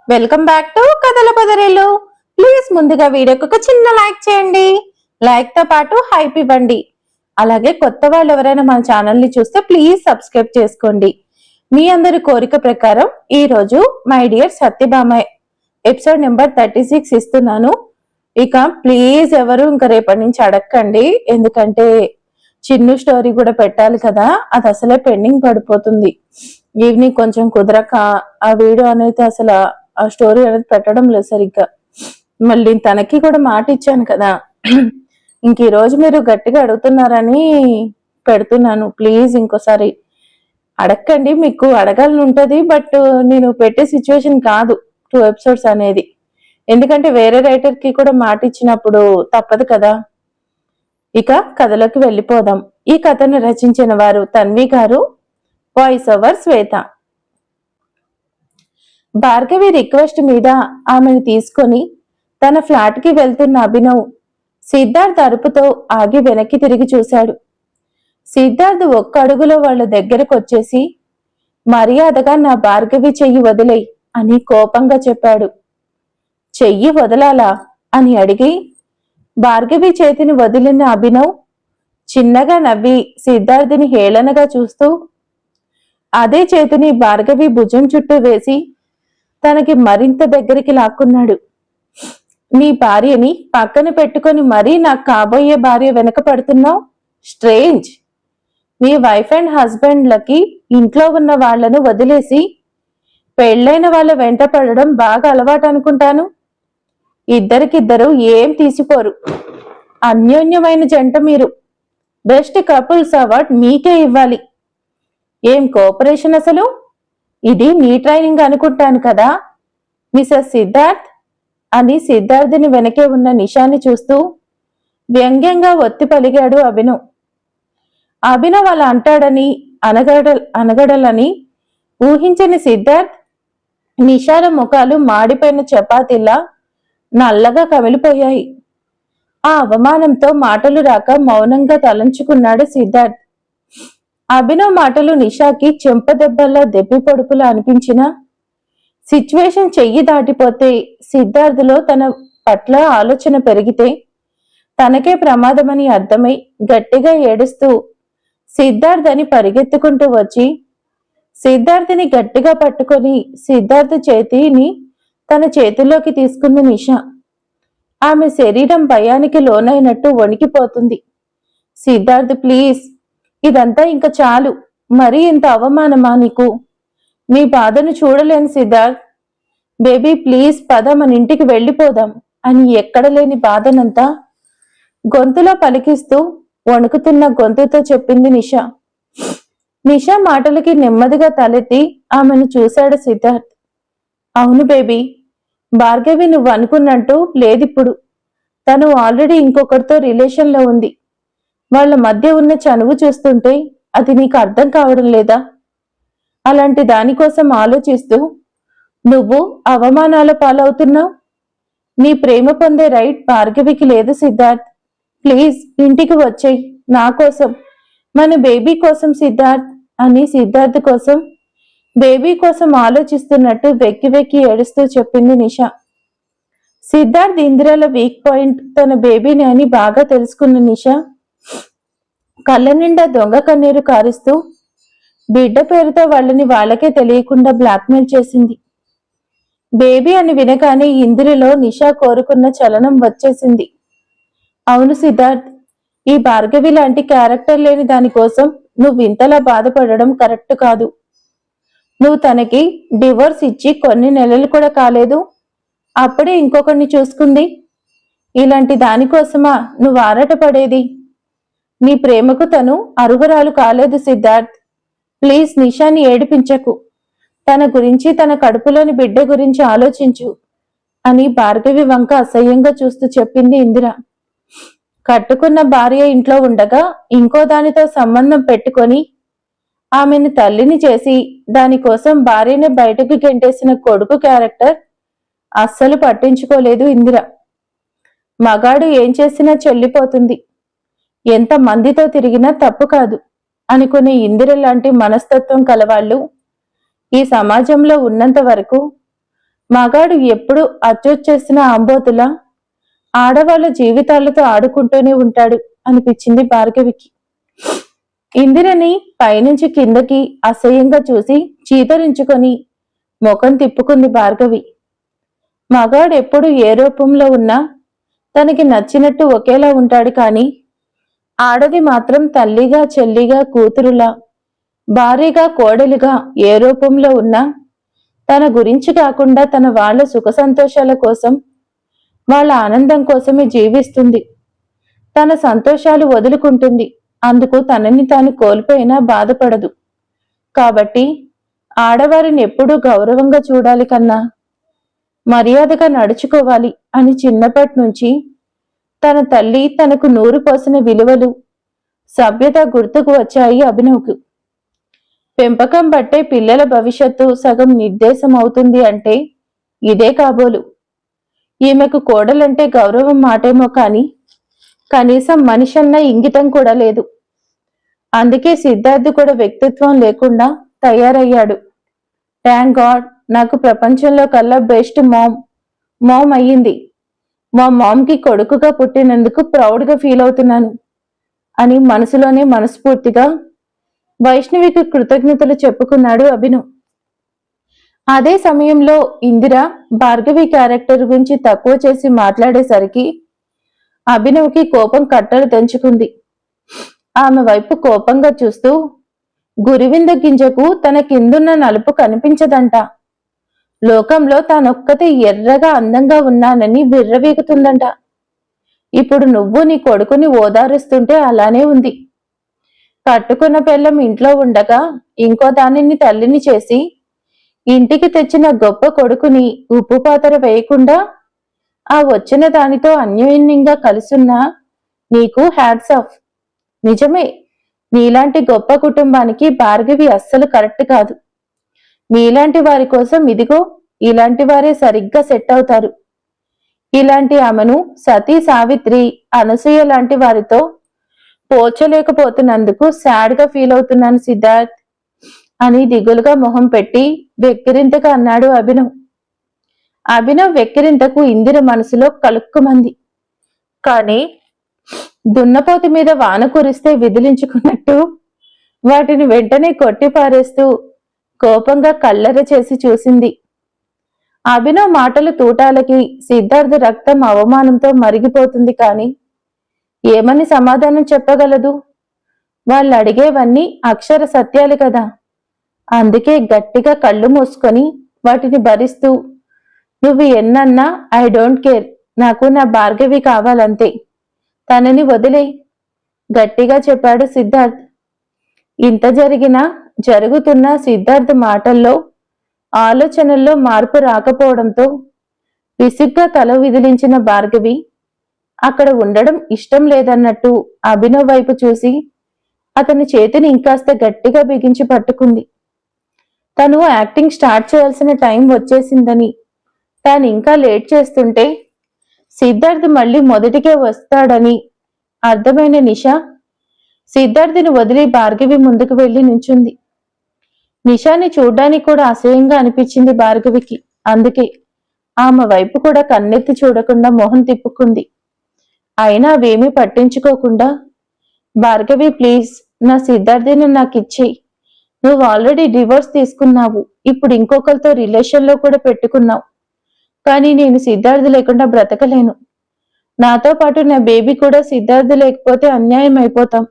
Welcome back to కథల పదరేలు. Please ముందుగా వీడియోకి ఒక చిన్న లైక్ చేయండి. లైక్ తో పాటు హైప్ ఇవ్వండి. అలాగే కొత్త వాళ్ళు ఎవరైనా మన ఛానల్ ని చూస్తే ప్లీజ్ సబ్స్క్రైబ్ చేసుకోండి. మీ అందరి కోరిక ప్రకారం ఈ రోజు my dear Satyabhama episode number 36 ఇస్తున్నాను. ఇక ప్లీజ్ ఎవరు ఇంకా రేపటి నుంచి అడగండి, ఎందుకంటే చిన్ను స్టోరీ కూడా పెట్టాలి కదా, అది అసలే పెండింగ్ పడిపోతుంది. ఈవినింగ్ కొంచెం కుదరక ఆ వీడియో అనేది అసలు ఆ స్టోరీ అనేది పెట్టడం లేదు సరిగ్గా. మళ్ళీ తనకి కూడా మాట ఇచ్చాను కదా, ఇంక ఈ రోజు మీరు గట్టిగా అడుగుతున్నారని పెడుతున్నాను. ప్లీజ్ ఇంకోసారి అడగండి, మీకు అడగాలని ఉంటది, బట్ నేను పెట్టే సిచ్యువేషన్ కాదు 2 ఎపిసోడ్స్ అనేది. ఎందుకంటే వేరే రైటర్ కి కూడా మాట ఇచ్చినప్పుడు తప్పదు కదా. ఇక కథలోకి వెళ్ళిపోదాం. ఈ కథను రచించిన వారు తన్వి గారు, వాయిస్ ఓవర్ శ్వేత. భార్గవి రిక్వెస్ట్ మీద ఆమెను తీసుకొని తన ఫ్లాట్ కి వెళ్తున్న అభినవ్ సిద్ధార్థ్ అరుపుతో ఆగి వెనక్కి తిరిగి చూశాడు. సిద్ధార్థ్ ఒక్క అడుగులో వాళ్ళ దగ్గరకు వచ్చేసి మర్యాదగా నా భార్గవి చెయ్యి వదిలేయ్ అని కోపంగా చెప్పాడు. చెయ్యి వదలాలా అని అడిగి భార్గవి చేతిని వదిలిన అభినవ్ చిన్నగా నవ్వి సిద్ధార్థిని హేళనగా చూస్తూ అదే చేతిని భార్గవి భుజం చుట్టూ వేసి తనకి మరింత దగ్గరికి లాక్కున్నాడు. నీ భార్యని పక్కన పెట్టుకొని మరీ నాకు కాబోయే భార్య వెనక పడుతున్నావు, స్ట్రేంజ్. మీ వైఫ్ అండ్ హస్బెండ్లకి ఇంట్లో ఉన్న వాళ్లను వదిలేసి పెళ్లైన వాళ్ళ వెంట పడడం బాగా అలవాటు అనుకుంటాను. ఇద్దరికిద్దరు ఏం తీసిపోరు, అన్యోన్యమైన జంట మీరు. బెస్ట్ కపుల్స్ అవార్డ్ మీకే ఇవ్వాలి. ఏం కోఆపరేషన్ అసలు, ఇది నీ ట్రైనింగ్ అనుకుంటాను కదా మిసెస్ సిద్ధార్థ్ అని సిద్ధార్థిని వెనకే ఉన్న నిషాని చూస్తూ వ్యంగ్యంగా ఒత్తి పలిగాడు అభినవ్. అభినవ్ అలా అంటాడని అనగడలని ఊహించని సిద్ధార్థ్ నిషాల ముఖాలు మాడిపోయిన చపాతీలా నల్లగా కమిలిపోయాయి. ఆ అవమానంతో మాటలు రాక మౌనంగా తలంచుకున్నాడు సిద్ధార్థ్. అభినవ్ మాటలు నిషాకి చెంపదెబ్బల్లా దెబ్బి పొడుపులా అనిపించినా సిచ్యువేషన్ చెయ్యి దాటిపోతే సిద్ధార్థ్లో తన పట్ల ఆలోచన పెరిగితే తనకే ప్రమాదమని అర్థమై గట్టిగా ఏడుస్తూ సిద్ధార్థ్ అని పరిగెత్తుకుంటూ వచ్చి సిద్ధార్థిని గట్టిగా పట్టుకొని సిద్ధార్థ్ చేతిని తన చేతుల్లోకి తీసుకుంది నిషా. ఆమె శరీరం భయానికి లోనైనట్టు వణికిపోతుంది. సిద్ధార్థ్ ప్లీజ్, ఇదంతా ఇంకా చాలు. మరీ ఇంత అవమానమా నీకు? నీ బాధను చూడలేను సిద్ధార్థ్. బేబీ ప్లీజ్ పద, మన ఇంటికి వెళ్ళిపోదాం అని ఎక్కడ లేని బాధనంతా గొంతులో పలికిస్తూ వణుకుతున్న గొంతుతో చెప్పింది నిషా. నిషా మాటలకి నెమ్మదిగా తలెత్తి ఆమెను చూశాడు సిద్ధార్థ్. అవును బేబీ, భార్గవి నువ్వు అనుకున్నట్టు లేదిప్పుడు. తను ఆల్రెడీ ఇంకొకరితో రిలేషన్లో ఉంది. వాళ్ళ మధ్య ఉన్న చనువు చూస్తుంటే అది నీకు అర్థం కావడం లేదా? అలాంటి దానికోసం ఆలోచిస్తూ నువ్వు అవమానాల పాలవుతున్నావు. నీ ప్రేమ పొందే రైట్ భార్గవికి లేదు సిద్ధార్థ్. ప్లీజ్ ఇంటికి వచ్చేయ్, నా కోసం, మన బేబీ కోసం సిద్ధార్థ్ అని సిద్ధార్థ్ కోసం, బేబీ కోసం ఆలోచిస్తున్నట్టు వెక్కి వెక్కి ఏడుస్తూ చెప్పింది నిషా. సిద్ధార్థ్ ఇందిరాల వీక్ పాయింట్ తన బేబీని అని బాగా తెలుసుకున్న నిషా కళ్ళ నిండా దొంగ కన్నీరు కారుస్తూ బిడ్డ పేరుతో వాళ్ళని వాళ్ళకే తెలియకుండా బ్లాక్మెయిల్ చేసింది. బేబీ అని వినగానే ఇందిరలో నిషా కోరుకున్న చలనం వచ్చేసింది. అవును సిద్ధార్థ్, ఈ భార్గవి లాంటి క్యారెక్టర్ లేని దానికోసం నువ్వు ఇంతలా బాధపడడం కరెక్ట్ కాదు. నువ్వు తనకి డివోర్స్ ఇచ్చి కొన్ని నెలలు కూడా కాలేదు, అప్పుడే ఇంకొకరిని చూసుకుంది. ఇలాంటి దానికోసమా నువ్వు ఆరాటపడేది? నీ ప్రేమకు తను అర్హురాలు కాలేదు సిద్ధార్థ్. ప్లీజ్ నిషాని ఏడిపించకు. తన గురించి, తన కడుపులోని బిడ్డ గురించి ఆలోచించు అని భార్గవి వంక అసహ్యంగా చూస్తూ చెప్పింది ఇందిర. కట్టుకున్న భార్య ఇంట్లో ఉండగా ఇంకో దానితో సంబంధం పెట్టుకొని ఆమెను తల్లిని చేసి దానికోసం భార్యని బయటకు గెంటేసిన కొడుకు క్యారెక్టర్ అస్సలు పట్టించుకోలేదు ఇందిర. మగాడు ఏం చేసినా చెల్లిపోతుంది, ఎంత మందితో తిరిగినా తప్పు కాదు అనుకునే ఇందిర లాంటి మనస్తత్వం కలవాళ్ళు ఈ సమాజంలో ఉన్నంత వరకు మగాడు ఎప్పుడు అచ్చొచ్చేసిన ఆంబోతులా ఆడవాళ్ళ జీవితాలతో ఆడుకుంటూనే ఉంటాడు అనిపించింది భార్గవికి. ఇందిరని పైనుంచి కిందకి అసహ్యంగా చూసి చీతరించుకొని ముఖం తిప్పుకుంది భార్గవి. మగాడు ఎప్పుడు ఏ రూపంలో ఉన్నా తనకి నచ్చినట్టు ఒకేలా ఉంటాడు కానీ ఆడది మాత్రం తల్లిగా, చెల్లిగా, కూతురులా, భార్యగా, కోడలిగా ఏ రూపంలో ఉన్నా తన గురించి కాకుండా తన వాళ్ళ సుఖ సంతోషాల కోసం, వాళ్ళ ఆనందం కోసమే జీవిస్తుంది. తన సంతోషాలు వదులుకుంటుంది. అందుకు తనని తాను కోల్పోయినా బాధపడదు. కాబట్టి ఆడవారిని ఎప్పుడూ గౌరవంగా చూడాలి కన్నా మర్యాదగా నడుచుకోవాలి అని చిన్నప్పటి నుంచి తన తల్లి తనకు నూరు పోసిన విలువలు, సభ్యత గుర్తుకు వచ్చాయి అభినవ్కు. పెంపకం బట్టే పిల్లల భవిష్యత్తు సగం నిర్దేశం అవుతుంది అంటే ఇదే కాబోలు. ఈమెకు కోడలంటే గౌరవం మాటేమో కాని కనీసం మనిషన్న ఇంగితం కూడా లేదు. అందుకే సిద్ధార్థ్ కూడా వ్యక్తిత్వం లేకుండా తయారయ్యాడు. థ్యాంక్ గాడ్, నాకు ప్రపంచంలో కల్లా బెస్ట్ మామ్ అయ్యింది. మా మామ్కి కొడుకుగా పుట్టినందుకు ప్రౌడ్గా ఫీల్ అవుతున్నాను అని మనసులోనే మనస్ఫూర్తిగా వైష్ణవికి కృతజ్ఞతలు చెప్పుకున్నాడు అభినవ్. అదే సమయంలో ఇందిర భార్గవి క్యారెక్టర్ గురించి తక్కువ చేసి మాట్లాడేసరికి అభినవ్కి కోపం కట్టలు తెంచుకుంది. ఆమె వైపు కోపంగా చూస్తూ, గురివింద గింజకు తన కిందున్న నలుపు కనిపించదంట. లోకంలో తానొక్కతే ఎర్రగా అందంగా ఉన్నానని విర్రవీగుతుందంట. ఇప్పుడు నువ్వు నీ కొడుకుని ఓదారుస్తుంటే అలానే ఉంది. కట్టుకున్న పెళ్ళం ఇంట్లో ఉండగా ఇంకో దానిని తల్లిని చేసి ఇంటికి తెచ్చిన గొప్ప కొడుకుని ఉప్పు పాతర వేయకుండా ఆ వచ్చిన దానితో అన్యోన్యంగా కలుసున్నా నీకు హ్యాట్స్ ఆఫ్. నిజమే, నీలాంటి గొప్ప కుటుంబానికి భార్గవి అస్సలు కరెక్ట్ కాదు. మీలాంటి వారి కోసం ఇదిగో ఇలాంటి వారే సరిగ్గా సెట్ అవుతారు. ఇలాంటి ఆమెను సతీ, సావిత్రి, అనసూయ లాంటి వారితో పోల్చలేకపోతున్నందుకు సాడ్గా ఫీల్ అవుతున్నాను సిద్ధార్థ్ అని దిగులుగా మొహం పెట్టి వెక్కిరింతగా అన్నాడు అభినవ్. అభినవ్ వెక్కిరింతకు ఇందిర మనసులో కలుక్కుమంది. కానీ దున్నపోతు మీద వాన కురిస్తే విదిలించుకున్నట్టు వాటిని వెంటనే కొట్టిపారేస్తూ కోపంగా కళ్ళెర చేసి చూసింది. అభినవ్ మాటలు తూటాలకి సిద్ధార్థ రక్తం అవమానంతో మరిగిపోతుంది. కానీ ఏమని సమాధానం చెప్పగలదు? వాళ్ళు అడిగేవన్నీ అక్షర సత్యాలు కదా. అందుకే గట్టిగా కళ్ళు మూసుకొని వాటిని భరిస్తూ, నువ్వు ఎన్నన్నా ఐ డోంట్ కేర్, నాకు నా భార్గవి కావాలంతే, తనని వదిలే, గట్టిగా చెప్పాడు సిద్ధార్థ్. ఇంత జరుగుతున్న సిద్ధార్థ్ మాటల్లో, ఆలోచనల్లో మార్పు రాకపోవడంతో విసిగ్గా తల విదిలించిన భార్గవి అక్కడ ఉండడం ఇష్టం లేదన్నట్టు అభినవ్ వైపు చూసి అతని చేతిని ఇంకాస్త గట్టిగా బిగించి పట్టుకుంది. తను యాక్టింగ్ స్టార్ట్ చేయాల్సిన టైం వచ్చేసిందని, తాను ఇంకా లేట్ చేస్తుంటే సిద్ధార్థ్ మళ్ళీ మొదటికే వస్తాడని అర్థమైన నిషా సిద్ధార్థిని వదిలి భార్గవి ముందుకు వెళ్లి నుంచుంది. నిషాని చూడ్డానికి కూడా అసహ్యంగా అనిపించింది భార్గవికి. అందుకే ఆమె వైపు కూడా కన్నెత్తి చూడకుండా మొహం తిప్పుకుంది. అయినా అవేమీ పట్టించుకోకుండా, భార్గవి ప్లీజ్, నా సిద్ధార్థిని నాకు ఇచ్చేయి. నువ్వు ఆల్రెడీ డివోర్స్ తీసుకున్నావు, ఇప్పుడు ఇంకొకరితో రిలేషన్లో కూడా పెట్టుకున్నావు. కానీ నేను సిద్ధార్థ్ లేకుండా బ్రతకలేను. నాతో పాటు నా బేబీ కూడా సిద్ధార్థ్ లేకపోతే అన్యాయం అయిపోతాం.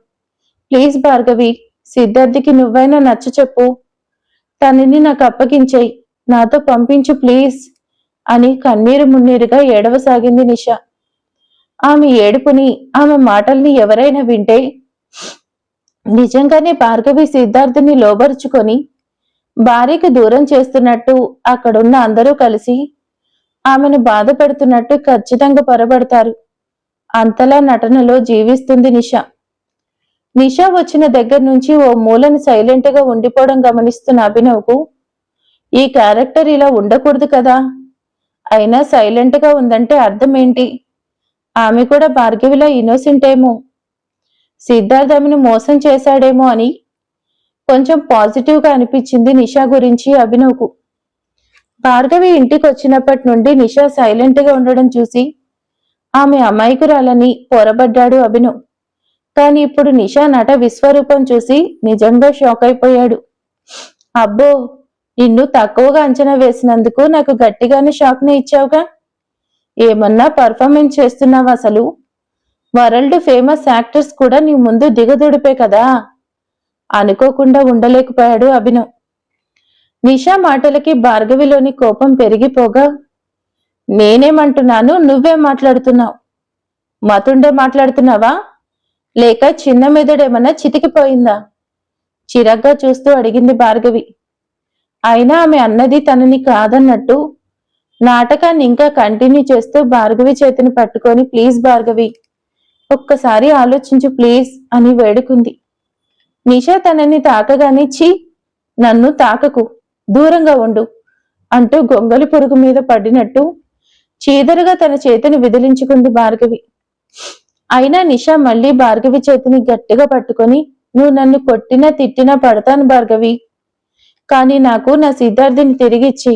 ప్లీజ్ భార్గవి, సిద్ధార్థికి నువ్వైనా నచ్చ చెప్పు, తనని నాకు అప్పగించేయి, నాతో పంపించు ప్లీజ్ అని కన్నీరు మున్నీరుగా ఏడవసాగింది నిషా. ఆమె ఏడుపుని, ఆమె మాటల్ని ఎవరైనా వింటే నిజంగానే భార్గవి సిద్ధార్థుని లోబరుచుకొని భార్యకి దూరం చేస్తున్నట్టు అక్కడున్న అందరూ కలిసి ఆమెను బాధ పెడుతున్నట్టు ఖచ్చితంగా పొరబడతారు. అంతలా నటనలో జీవిస్తుంది నిషా. నిషా వచ్చిన దగ్గర నుంచి ఓ మూలను సైలెంట్ గా ఉండిపోవడం గమనిస్తున్న అభినవ్కు ఈ క్యారెక్టర్ ఇలా ఉండకూడదు కదా. అయినా సైలెంట్ గా ఉందంటే అర్థం ఏంటి? ఆమె కూడా భార్గవిలా ఇన్నోసెంట్ ఏమో, సిద్ధార్థ్ ఆమెను మోసం చేశాడేమో అని కొంచెం పాజిటివ్ గా అనిపించింది నిషా గురించి అభినవ్కు. భార్గవి ఇంటికి వచ్చినప్పటి నుండి నిషా సైలెంట్ గా ఉండడం చూసి ఆమె అమాయకురాలని పొరబడ్డాడు అభినవ్. కాని ఇప్పుడు నిషా నట విశ్వరూపం చూసి నిజంగా షాక్ అయిపోయాడు. అబ్బో, నిన్ను తక్కువగా అంచనా వేసినందుకు నాకు గట్టిగానే షాక్ ని ఇచ్చావుగా. ఏమన్నా పర్ఫార్మెన్స్ చేస్తున్నావు అసలు? వరల్డ్ ఫేమస్ యాక్టర్స్ కూడా నీ ముందు దిగదుడిపే కదా. అనుకోకుండా ఉండలేకపోయాడు అభినవ్. నిషా మాటలకి భార్గవిలోని కోపం పెరిగిపోగా, నేనేమంటున్నాను, నువ్వేం మాట్లాడుతున్నావు? మతుండే మాట్లాడుతున్నావా, లేక చిన్న మెదడేమన్నా చితికిపోయిందా? చిరాగ్గా చూస్తూ అడిగింది భార్గవి. అయినా ఆమె అన్నది తనని కాదన్నట్టు నాటకాన్ని ఇంకా కంటిన్యూ చేస్తూ భార్గవి చేతిని పట్టుకొని, ప్లీజ్ భార్గవి, ఒక్కసారి ఆలోచించు ప్లీజ్ అని వేడుకుంది. నిషా తనని తాకగానే, ఛీ, నన్ను తాకకు, దూరంగా ఉండు అంటూ గొంగలి పురుగు మీద పడినట్టు చీదరగా తన చేతిని విదిలించుకుంది భార్గవి. అయినా నిషా మళ్ళీ భార్గవి చేతిని గట్టిగా పట్టుకొని, నువ్వు నన్ను కొట్టినా తిట్టినా పడతాను భార్గవి, కానీ నాకు నా సిద్ధార్థిని తిరిగిచ్చి.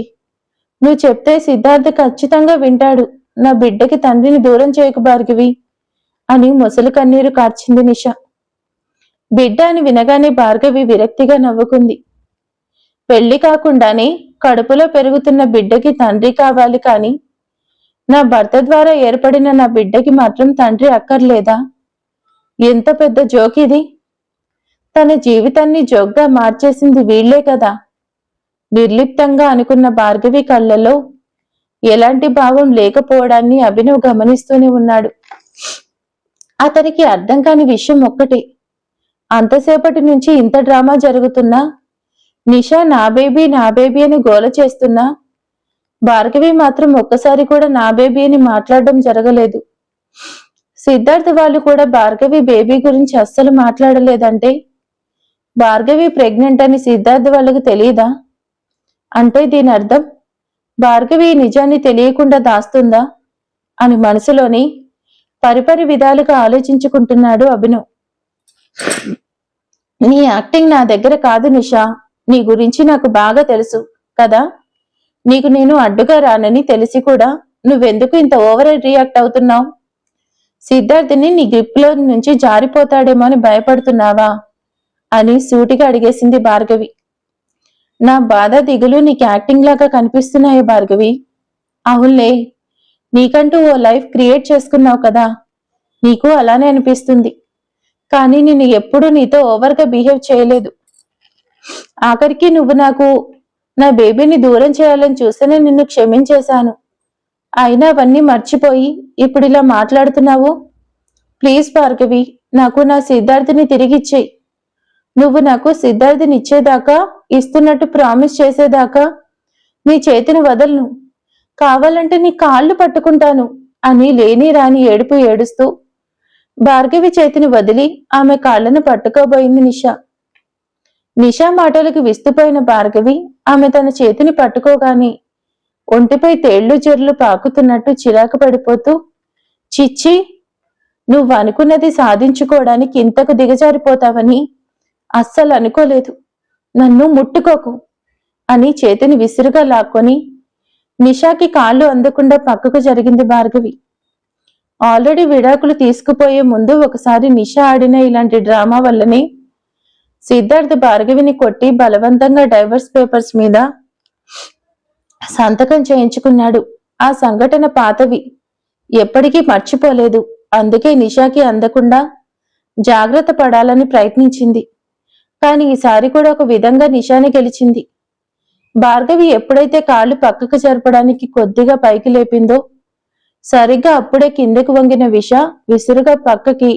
నువ్వు చెప్తే సిద్ధార్థ ఖచ్చితంగా వింటాడు. నా బిడ్డకి తండ్రిని దూరం చేయకు భార్గవి అని మొసలు కన్నీరు కార్చింది నిషా. బిడ్డ అని వినగానే భార్గవి విరక్తిగా నవ్వుకుంది. పెళ్లి కాకుండానే కడుపులో పెరుగుతున్న బిడ్డకి తండ్రి కావాలి, కాని నా భర్త ద్వారా ఏర్పడిన నా బిడ్డకి మాత్రం తండ్రి అక్కర్లేదా? ఎంత పెద్ద జోక్ ఇది. తన జీవితాన్ని జోక్గా మార్చేసింది వీళ్లే కదా. నిర్లిప్తంగా అనుకున్న భార్గవి కళ్ళలో ఎలాంటి భావం లేకపోవడాన్ని అభినవ్ గమనిస్తూనే ఉన్నాడు. అతనికి అర్థం కాని విషయం ఒక్కటే, అంతసేపటి నుంచి ఇంత డ్రామా జరుగుతున్నా, నిషా నా బేబీ నా బేబీ అని గోల చేస్తున్నా, భార్గవి మాత్రం ఒక్కసారి కూడా నా బేబీ అని మాట్లాడడం జరగలేదు. సిద్ధార్థ్ వాళ్ళు కూడా భార్గవి బేబీ గురించి అస్సలు మాట్లాడలేదంటే భార్గవి ప్రెగ్నెంట్ అని సిద్ధార్థ్ వాళ్ళకు తెలియదా? అంటే దీని అర్థం భార్గవి నిజాన్ని తెలియకుండా దాస్తుందా అని మనసులోని పరిపరి విధాలుగా ఆలోచించుకుంటున్నాడు అభినవ్. నీ యాక్టింగ్ నా దగ్గర కాదు నిషా, నీ గురించి నాకు బాగా తెలుసు కదా. నీకు నేను అడ్డుగా రానని తెలిసి కూడా నువ్వెందుకు ఇంత ఓవర్ రియాక్ట్ అవుతున్నావు? సిద్ధార్థిని నీ గ్రిప్ లో నుంచి జారిపోతాడేమో అని భయపడుతున్నావా అని సూటిగా అడిగేసింది భార్గవి. నా బాధ దిగులు నీకు యాక్టింగ్ లాగా కనిపిస్తున్నాయి భార్గవి. అవునులే, నీకంటూ ఓ లైఫ్ క్రియేట్ చేసుకున్నావు కదా, నీకు అలానే అనిపిస్తుంది. కానీ నేను ఎప్పుడూ నీతో ఓవర్గా బిహేవ్ చేయలేదు. ఆఖరికి నువ్వు నాకు నా బేబీని దూరం చేయాలని చూస్తేనే నిన్ను క్షమించేశాను. అయినా అవన్నీ మర్చిపోయి ఇప్పుడు ఇలా మాట్లాడుతున్నావు. ప్లీజ్ భార్గవి, నాకు నా సిద్ధార్థిని తిరిగిచ్చేయి. నువ్వు నాకు సిద్ధార్థిని ఇచ్చేదాకా, ఇస్తున్నట్టు ప్రామిస్ చేసేదాకా నీ చేతిని వదలను. కావాలంటే నీ కాళ్ళు పట్టుకుంటాను అని లేని రాని ఏడుపు ఏడుస్తూ భార్గవి చేతిని వదిలి ఆమె కాళ్లను పట్టుకోబోయింది నిషా. నిషా మాటలకు విస్తుపోయిన భార్గవి ఆమె తన చేతిని పట్టుకోగానే ఒంటిపై తేళ్లు చెర్లు పాకుతున్నట్టు చిరాకు పడిపోతూ, చిచ్చి, నువ్వు అనుకున్నది సాధించుకోవడానికి ఇంతకు దిగజారిపోతావని అస్సలు అనుకోలేదు. నన్ను ముట్టుకోకు అని చేతిని విసురుగా లాక్కొని నిషాకి కాళ్ళు అందకుండా పక్కకు జరిగింది భార్గవి. ఆల్రెడీ విడాకులు తీసుకుపోయే ముందు ఒకసారి నిషా ఆడిన ఇలాంటి డ్రామా వల్లనే సిద్ధార్థ్ భార్గవిని కొట్టి బలవంతంగా డైవర్స్ పేపర్స్ మీద సంతకం చేయించుకున్నాడు. ఆ సంఘటన పాతవి, ఎప్పటికీ మర్చిపోలేదు. అందుకే నిషాకి అందకుండా జాగ్రత్త పడాలని ప్రయత్నించింది. కాని ఈసారి కూడా ఒక విధంగా నిషాని గెలిచింది. భార్గవి ఎప్పుడైతే కాళ్ళు పక్కకు జరపడానికి కొద్దిగా పైకి లేపిందో సరిగ్గా అప్పుడే కిందకు వంగిన విసురుగా పక్కకి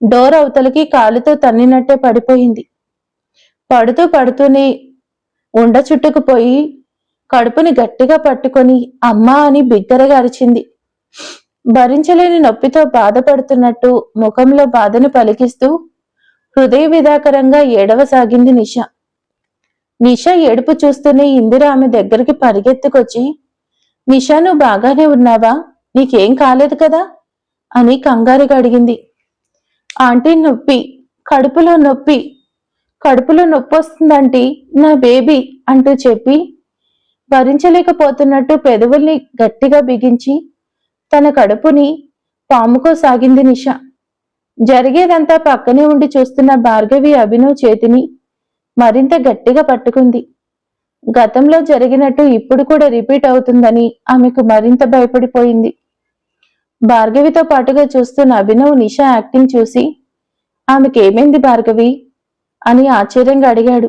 డోర్ అవతలకి కాలుతో తన్నినట్టే పడిపోయింది. పడుతూ పడుతూనే ఉండ చుట్టుకుపోయి కడుపుని గట్టిగా పట్టుకొని అమ్మా అని బిగ్గరగా అరిచింది. భరించలేని నొప్పితో బాధపడుతున్నట్టు ముఖంలో బాధను పలికిస్తూ హృదయ విదాకరంగా ఏడవసాగింది నిషా. నిషా ఏడుపు చూస్తూనే ఇందిర ఆమె దగ్గరికి పరిగెత్తుకొచ్చి, నిషా, నువ్వు బాగానే ఉన్నావా? నీకేం కాలేదు కదా అని కంగారుగా అడిగింది. ఆంటీ, నొప్పి, కడుపులో నొప్పి వస్తుందంటీ, నా బేబీ అంటూ చెప్పి భరించలేకపోతున్నట్టు పెదవుల్ని గట్టిగా బిగించి తన కడుపుని పాముకోసాగింది నిష. జరిగేదంతా పక్కనే ఉండి చూస్తున్న భార్గవి అభినవ్ చేతిని మరింత గట్టిగా పట్టుకుంది. గతంలో జరిగినట్టు ఇప్పుడు కూడా రిపీట్ అవుతుందని ఆమెకు మరింత భయపడిపోయింది. భార్గవితో పాటుగా చూస్తున్న అభినవ్ నిష యాక్టింగ్ చూసి ఆమెకేమైంది భార్గవి అని ఆశ్చర్యంగా అడిగాడు.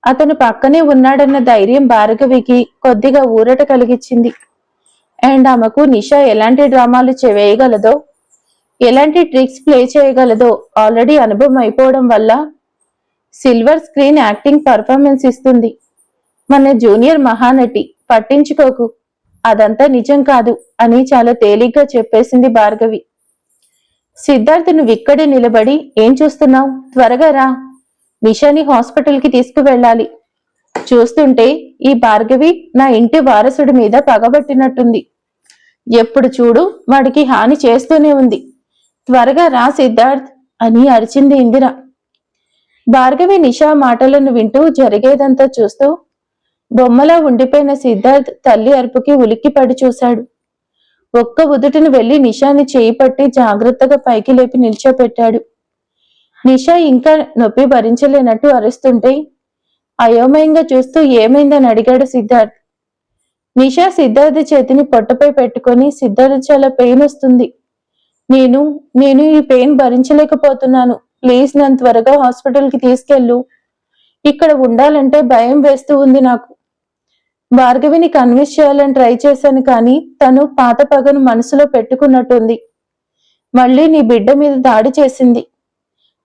అతను పక్కనే ఉన్నాడన్న ధైర్యం భార్గవికి కొద్దిగా ఊరట కలిగించింది. అండ్ ఆమెకు నిష ఎలాంటి డ్రామాలు వేయగలదో, ఎలాంటి ట్రిక్స్ ప్లే చేయగలదో ఆల్రెడీ అనుభవం అయిపోవడం వల్ల సిల్వర్ స్క్రీన్ యాక్టింగ్ పర్ఫార్మెన్స్ ఇస్తుంది. మన జూనియర్ మహానటి, పట్టించుకోకు, అదంతా నిజం కాదు అని చాలా తేలిగ్గా చెప్పేసింది భార్గవి. సిద్ధార్థ్, నువ్వు ఇక్కడే నిలబడి ఏం చూస్తున్నావు? త్వరగా రా, నిషాని హాస్పిటల్కి తీసుకువెళ్ళాలి. చూస్తుంటే ఈ భార్గవి నా ఇంటి వారసుడి మీద పగబట్టినట్టుంది. ఎప్పుడు చూడు వాడికి హాని చేస్తూనే ఉంది. త్వరగా రా సిద్ధార్థ్ అని అరిచింది ఇందిర. భార్గవి నిషా మాటలను వింటూ జరిగేదంతా చూస్తూ బొమ్మలా ఉండిపోయిన సిద్ధార్థ్ తల్లి అరుపుకి ఉలిక్కిపడి చూశాడు. ఒక్క ఉదుటిని వెళ్లి నిషాని చేయి పట్టి జాగ్రత్తగా పైకి లేపి నిల్చోపెట్టాడు. నిషా ఇంకా నొప్పి భరించలేనట్టు అరుస్తుంటే అయోమయంగా చూస్తూ ఏమైందని అడిగాడు సిద్ధార్థ్. నిషా సిద్ధార్థ్ చేతిని పొట్టపై పెట్టుకొని, సిద్ధార్థ్ చాలా పెయిన్ వస్తుంది, నేను ఈ పెయిన్ భరించలేకపోతున్నాను, ప్లీజ్ నన్ను త్వరగా హాస్పిటల్కి తీసుకెళ్ళు, ఇక్కడ ఉండాలంటే భయం వేస్తూ ఉంది నాకు. భార్గవిని కన్విన్స్ చేయాలని ట్రై చేశాను, కానీ తను పాత పగను మనసులో పెట్టుకున్నట్టుంది. మళ్ళీ నీ బిడ్డ మీద దాడి చేసింది.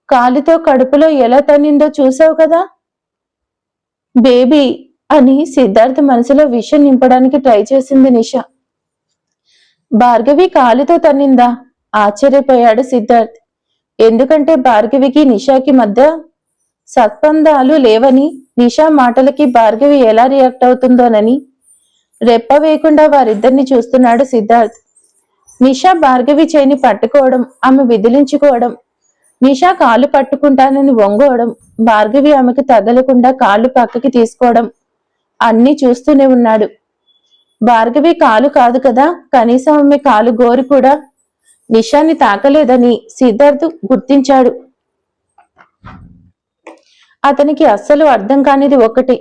కాలితో కడుపులో ఎలా తన్నిందో చూసావు కదా బేబీ అని సిద్ధార్థ్ మనసులో విషయం నింపడానికి ట్రై చేసింది నిష. భార్గవి కాలితో తన్నిందా? ఆశ్చర్యపోయాడు సిద్ధార్థ్. ఎందుకంటే భార్గవికి నిషాకి మధ్య సత్పందాలు లేవని, నిషా మాటలకి భార్గవి ఎలా రియాక్ట్ అవుతుందోనని రెప్ప వేయకుండా వారిద్దరిని చూస్తున్నాడు సిద్ధార్థ్. నిషా భార్గవి చేయిని పట్టుకోవడం, ఆమె విదిలించుకోవడం, నిషా కాళ్ళు పట్టుకుంటానని వంగోవడం, భార్గవి ఆమెకు తగలకుండా కాళ్ళు పక్కకి తీసుకోవడం అన్నీ చూస్తూనే ఉన్నాడు. భార్గవి కాలు కాదు కదా, కనీసం ఆమె కాలు గోరు కూడా నిషాని తాకలేదని సిద్ధార్థ్ గుర్తించాడు. అతనికి అస్సలు అర్థం కానిది ఒకటి,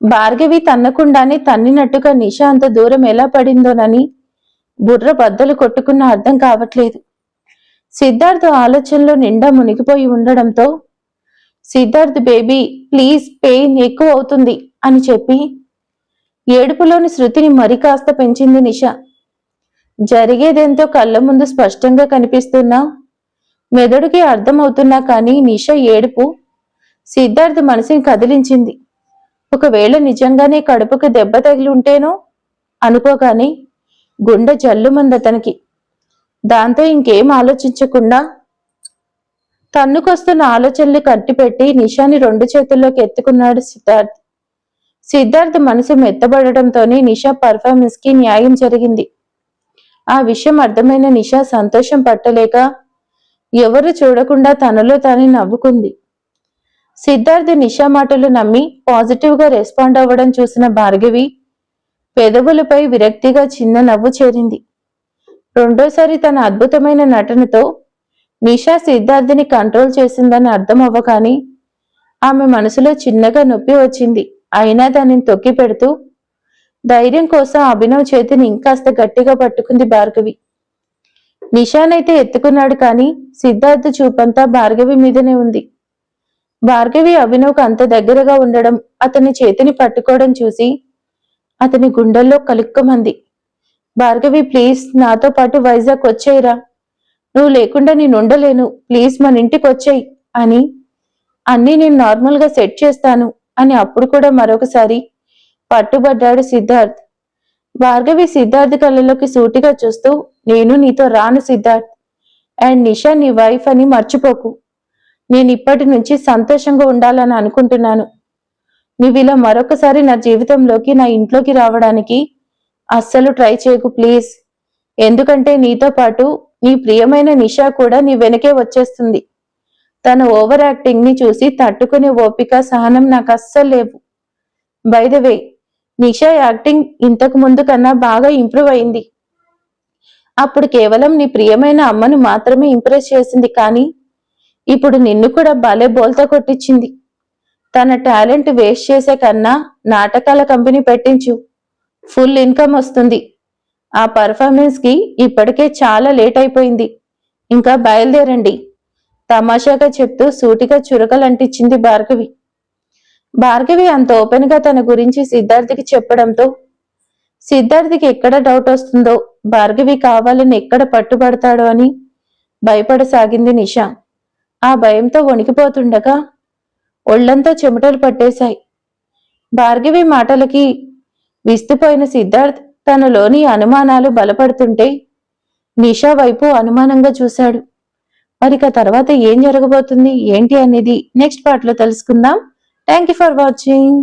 భార్గవి తన్నకుండానే తన్నినట్టుగా నిషా అంత దూరం ఎలా పడిందోనని బుర్ర బద్దలు కొట్టుకున్న అర్థం కావట్లేదు. సిద్ధార్థ్ ఆలోచనలో నిండా మునిగిపోయి ఉండడంతో సిద్ధార్థ్ బేబీ ప్లీజ్, పెయిన్ ఎక్కువ అవుతుంది అని చెప్పి ఏడుపులోని శృతిని మరి కాస్త పెంచింది నిష. జరిగేదేంతో కళ్ళ ముందు స్పష్టంగా కనిపిస్తున్నా, మెదడుకి అర్థమవుతున్నా కానీ నిష ఏడుపు సిద్ధార్థ్ మనసుని కదిలించింది. ఒకవేళ నిజంగానే కడుపుకు దెబ్బ తగిలి ఉంటేనో అనుకోగానే గుండె జల్లుమంది అతనికి. దాంతో ఇంకేం ఆలోచించకుండా తన్నుకొస్తున్న ఆలోచనలు కట్టిపెట్టి నిషాని 2 చేతుల్లోకి ఎత్తుకున్నాడు సిద్ధార్థ్. సిద్ధార్థ్ మనసు మెత్తబడటంతోనే నిషా పర్ఫార్మెన్స్ కి న్యాయం జరిగింది. ఆ విషయం అర్థమైన నిషా సంతోషం పట్టలేక ఎవరు చూడకుండా తనలో తానే నవ్వుకుంది. సిద్ధార్థ్ నిషా మాటలు నమ్మి పాజిటివ్ గా రెస్పాండ్ అవ్వడం చూసిన భార్గవి పెదవులపై విరక్తిగా చిన్న నవ్వు చేరింది. రెండోసారి తన అద్భుతమైన నటనతో నిషా సిద్ధార్థిని కంట్రోల్ చేసిందని అర్థం అవ్వగానే ఆమె మనసులో చిన్నగా నొప్పి వచ్చింది. అయినా దానిని తొక్కి పెడుతూ ధైర్యం కోసం అభినవ్ చేతిని ఇంకాస్త గట్టిగా పట్టుకుంది భార్గవి. నిషానైతే ఎత్తుకున్నాడు, కానీ సిద్ధార్థ్ చూపంతా భార్గవి మీదనే ఉంది. భార్గవి అభినవ్కు అంత దగ్గరగా ఉండడం, అతని చేతిని పట్టుకోవడం చూసి అతని గుండెల్లో కలుక్కుమంది. భార్గవి ప్లీజ్, నాతో పాటు వైజాగ్ వచ్చేయరా, నువ్వు లేకుండా నేను ఉండలేను, ప్లీజ్ మన ఇంటికి వచ్చేయి అని, అన్నీ నేను నార్మల్ గా సెట్ చేస్తాను అని అప్పుడు కూడా మరొకసారి పట్టుబడ్డాడు సిద్ధార్థ్. భార్గవి సిద్ధార్థ్ కళ్ళలోకి సూటిగా చూస్తూ, నేను నీతో రాను సిద్ధార్థ్, అండ్ నిషా నీ వైఫ్ అని మర్చిపోకు, నేను ఇప్పటి నుంచి సంతోషంగా ఉండాలని అనుకుంటున్నాను. నువ్వు ఇలా మరొకసారి నా జీవితంలోకి, నా ఇంట్లోకి రావడానికి అస్సలు ట్రై చేయకు ప్లీజ్. ఎందుకంటే నీతో పాటు నీ ప్రియమైన నిషా కూడా నీ వెనకే వచ్చేస్తుంది. తన ఓవర్ యాక్టింగ్ ని చూసి తట్టుకునే ఓపిక, సహనం నాకు అస్సలు లేవు. By the way, Nisha acting ఇంతకు ముందు కన్నా బాగా ఇంప్రూవ్ అయింది. అప్పుడు కేవలం నీ ప్రియమైన అమ్మను మాత్రమే ఇంప్రెస్ చేసింది, కానీ ఇప్పుడు నిన్ను కూడా భలే బోల్తా కొట్టించింది. తన టాలెంట్ వేస్ట్ చేసే కన్నా నాటకాల కంపెనీ పెట్టించు, ఫుల్ ఇన్కమ్ వస్తుంది. ఆ పర్ఫార్మెన్స్ కి ఇప్పటికే చాలా లేట్ అయిపోయింది, ఇంకా బయలుదేరండి తమాషాగా చెప్తూ సూటిగా చురకలంటించింది భార్గవి. భార్గవి అంత ఓపెన్ గా తన గురించి సిద్ధార్థికి చెప్పడంతో సిద్ధార్థికి ఎక్కడ డౌట్ వస్తుందో, భార్గవి కావాలని ఎక్కడ పట్టుబడతాడో అని భయపడసాగింది నిషా. ఆ భయంతో వణికిపోతుండగా ఒళ్లంతా చెమటలు పట్టేశాయి. భార్గవి మాటలకి విస్తుపోయిన సిద్ధార్థ్ తనలోని అనుమానాలు బలపడుతుంటే నిషా వైపు అనుమానంగా చూశాడు. మరిక తర్వాత ఏం జరగబోతుంది ఏంటి అనేది నెక్స్ట్ పార్ట్ లో తెలుసుకుందాం. Thank you for watching.